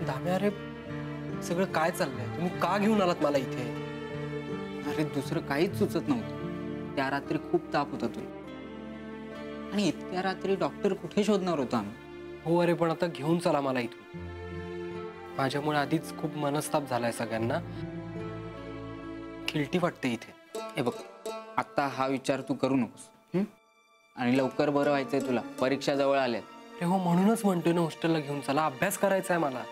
दाम्या, अरे सगळं काय चाललंय? तुम्ही का घेऊन आलात मला इथे? अरे दुसरं काहीच सुचत नव्हतं. त्या रात्री खूप ताप होता तुला आणि इतक्या रात्री डॉक्टर कुठे शोधणार होतो आम्ही? हो अरे, पण आता घेऊन चला मला इथून. माझ्यामुळे आधीच खूप मनस्ताप झालाय सगळ्यांना. गिल्टी वाटते इथे. हे बघ, आता हा विचार तू करू नकोस. आणि लवकर बरं व्हायचंय तुला. परीक्षा जवळ आल्यात. अरे हो, म्हणूनच म्हणतोय ना हॉस्टेलला घेऊन चला. अभ्यास करायचा आहे मला.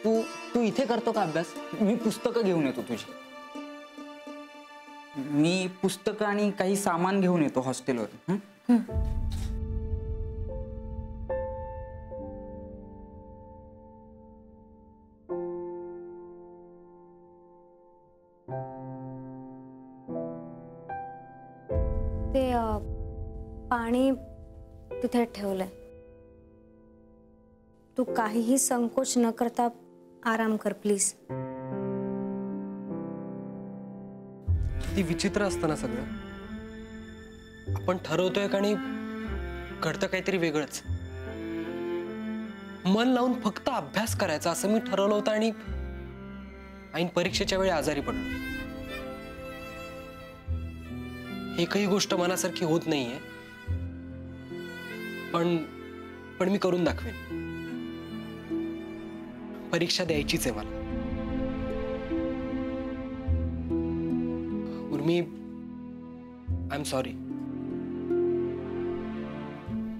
तू इथे करतो का अभ्यास? मी पुस्तकं घेऊन येतो तुझी. मी पुस्तकं आणि काही सामान घेऊन येतो हॉस्टेलवर. ते पाणी तिथे ठेवलंय. तू काहीही संकोच न करता आराम कर प्लीज. किती विचित्र असतं ना सगळं. आपण ठरवतोय आणि घडतं काहीतरी वेगळंच. मन लावून फक्त अभ्यास करायचा असं मी ठरवलं होतं आणि ऐन परीक्षेच्या वेळी आजारी पडलो. एकही गोष्ट मनासारखी होत नाहीये, पण मी करून दाखवेन. परीक्षा द्यायचीच आहे मला. उर्मी, आय एम सॉरी.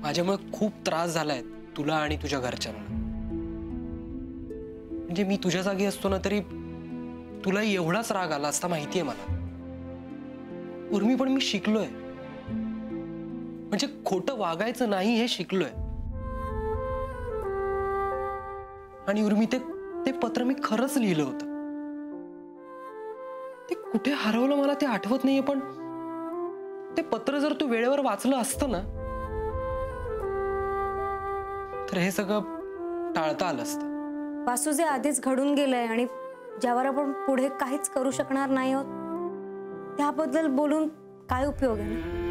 माझ्यामुळे खूप त्रास झालाय तुला आणि तुझ्या घरच्यांना. म्हणजे मी तुझ्या जागी असतो ना तरी तुला एवढाच राग आला असता, माहितीये मला. उर्मी, पण मी शिकलोय. म्हणजे खोटं वागायचं नाही हे शिकलोय. आणि उर्मी, ते पत्र मी खरंच लिहिलं होतं. ते कुठे हरवलं मला ते आठवत नाहीये, पण ते पत्र जर तू वेळेवर वाचलं असतं ना तर हे सगळं टाळता आलं असतं. वासू, जे आधीच घडून गेलंय आणि ज्यावर आपण पुढे काहीच करू शकणार नाही आहोत त्याबद्दल बोलून काय उपयोग आहे ना?